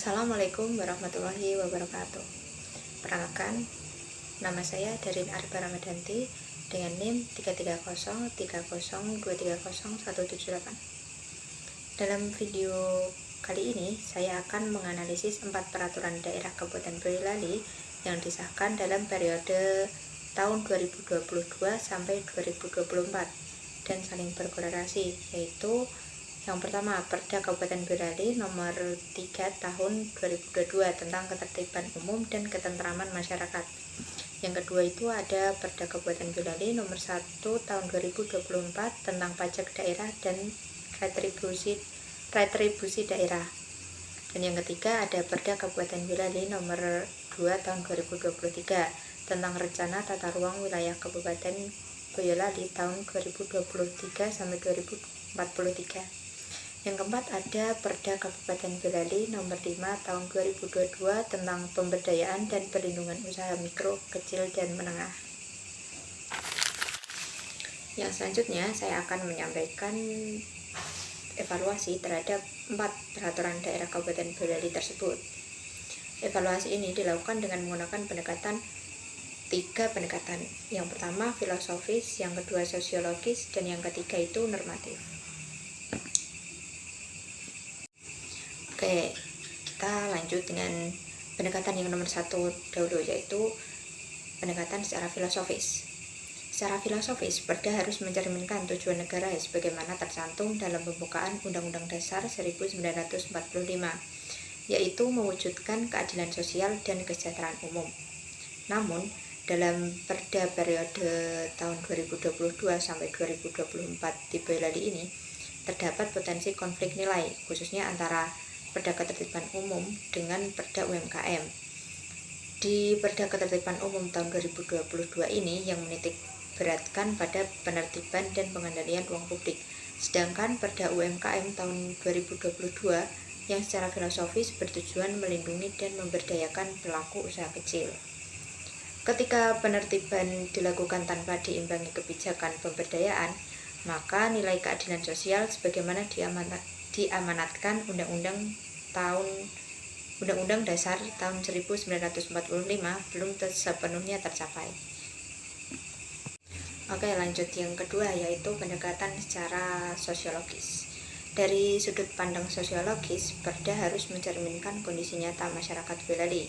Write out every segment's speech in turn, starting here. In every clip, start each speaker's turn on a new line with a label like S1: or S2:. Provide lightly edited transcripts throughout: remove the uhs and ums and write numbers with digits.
S1: Assalamualaikum warahmatullahi wabarakatuh. Perkenalkan, nama saya Darin Arba Ramadanti dengan NIM 33030230178. Dalam video kali ini, saya akan menganalisis 4 peraturan daerah Kabupaten Boyolali yang disahkan dalam periode tahun 2022 sampai 2024 dan saling berkorelasi, yaitu yang pertama, Perda Kabupaten Boyolali nomor 3 tahun 2022 tentang ketertiban umum dan ketentraman masyarakat. Yang kedua itu ada Perda Kabupaten Boyolali nomor 1 tahun 2024 tentang pajak daerah dan retribusi daerah. Dan yang ketiga ada Perda Kabupaten Boyolali nomor 2 tahun 2023 tentang rencana tata ruang wilayah Kabupaten Boyolali tahun 2023 sampai 2043. Yang keempat ada Perda Kabupaten Boyolali nomor 5 tahun 2022 tentang pemberdayaan dan perlindungan usaha mikro, kecil, dan menengah. Yang selanjutnya saya akan menyampaikan evaluasi terhadap 4 peraturan daerah Kabupaten Boyolali tersebut. Evaluasi ini dilakukan dengan menggunakan pendekatan 3 pendekatan. Yang pertama filosofis, yang kedua sosiologis, dan yang ketiga itu normatif. Oke, kita lanjut dengan pendekatan yang nomor 1 dahulu, yaitu pendekatan secara filosofis. Secara filosofis, Perda harus mencerminkan tujuan negara sebagaimana tercantum dalam pembukaan Undang-Undang Dasar 1945, yaitu mewujudkan keadilan sosial dan kesejahteraan umum. Namun, dalam Perda periode tahun 2022 sampai 2024 di Boyolali ini, terdapat potensi konflik nilai, khususnya antara Perda Ketertiban Umum dengan Perda UMKM. Di Perda Ketertiban Umum tahun 2022 ini yang menitik beratkan pada penertiban dan pengendalian ruang publik, sedangkan Perda UMKM tahun 2022 yang secara filosofis bertujuan melindungi dan memberdayakan pelaku usaha kecil. Ketika penertiban dilakukan tanpa diimbangi kebijakan pemberdayaan, maka nilai keadilan sosial sebagaimana diamanatkan Undang-Undang Dasar tahun 1945 belum sepenuhnya tercapai. Oke, lanjut yang kedua, yaitu pendekatan secara sosiologis. Dari sudut pandang sosiologis, Perda harus mencerminkan kondisi nyata masyarakat Boyolali.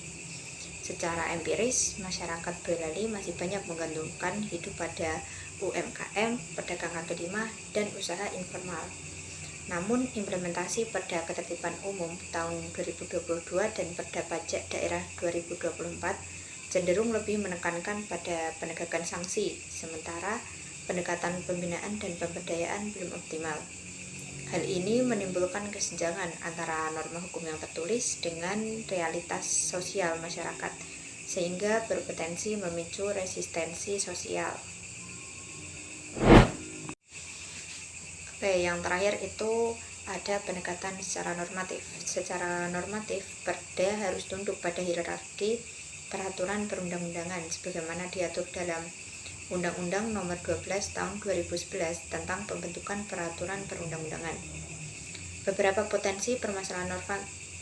S1: Secara empiris, masyarakat Boyolali masih banyak menggantungkan hidup pada UMKM, pedagang kaki lima, dan usaha informal. Namun, implementasi Perda Ketertiban Umum tahun 2022 dan Perda Pajak Daerah 2024 cenderung lebih menekankan pada penegakan sanksi, sementara pendekatan pembinaan dan pemberdayaan belum optimal. Hal ini menimbulkan kesenjangan antara norma hukum yang tertulis dengan realitas sosial masyarakat, sehingga berpotensi memicu resistensi sosial. Oke, yang terakhir itu ada pendekatan secara normatif. Secara normatif, Perda harus tunduk pada hierarki peraturan perundang-undangan sebagaimana diatur dalam Undang-Undang Nomor 12 Tahun 2011 tentang pembentukan peraturan perundang-undangan. Beberapa potensi permasalahan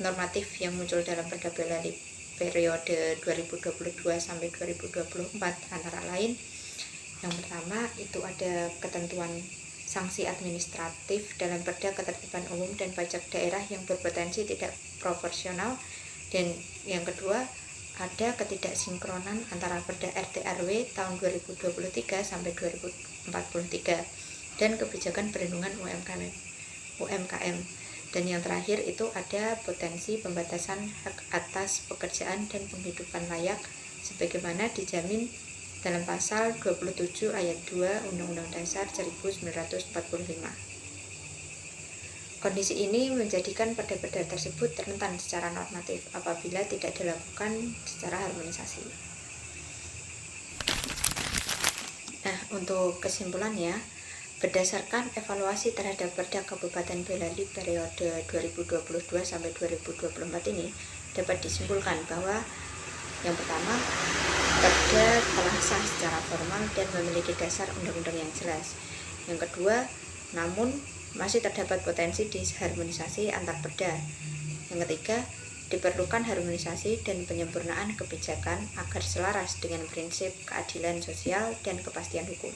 S1: normatif yang muncul dalam Perda Boyolali periode 2022 sampai 2024 antara lain, yang pertama itu ada ketentuan sanksi administratif dalam Perda Ketertiban Umum dan Pajak Daerah yang berpotensi tidak proporsional, dan yang kedua ada ketidaksinkronan antara Perda RT RW tahun 2023 sampai 2043 dan kebijakan perlindungan UMKM. Dan yang terakhir itu ada potensi pembatasan hak atas pekerjaan dan penghidupan layak sebagaimana dijamin dalam pasal 27 ayat 2 Undang-Undang Dasar 1945. Kondisi ini menjadikan perda-perda tersebut rentan secara normatif apabila tidak dilakukan secara harmonisasi. Nah, untuk kesimpulannya, berdasarkan evaluasi terhadap Perda Kabupaten Boyolali periode 2022 sampai 2024 ini dapat disimpulkan bahwa yang pertama, Perda telah sah secara formal dan memiliki dasar undang-undang yang jelas. Yang kedua, namun masih terdapat potensi disharmonisasi antar perda. Yang ketiga, Diperlukan harmonisasi dan penyempurnaan kebijakan agar selaras dengan prinsip keadilan sosial dan kepastian hukum.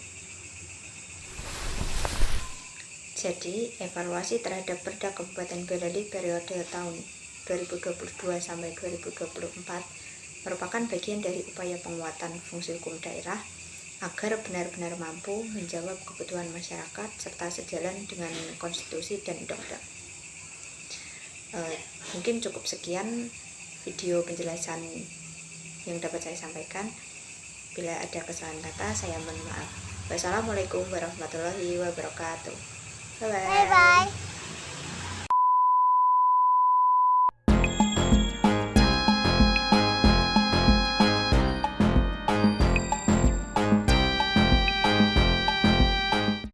S1: Jadi, evaluasi terhadap Perda Kabupaten Boyolali periode tahun 2022 sampai 2024 merupakan bagian dari upaya penguatan fungsi hukum daerah agar benar-benar mampu menjawab kebutuhan masyarakat serta sejalan dengan konstitusi dan undang-undang. Mungkin cukup sekian video penjelasan yang dapat saya sampaikan. Bila ada kesalahan kata, saya mohon maaf. Wassalamualaikum warahmatullahi wabarakatuh. Bye bye.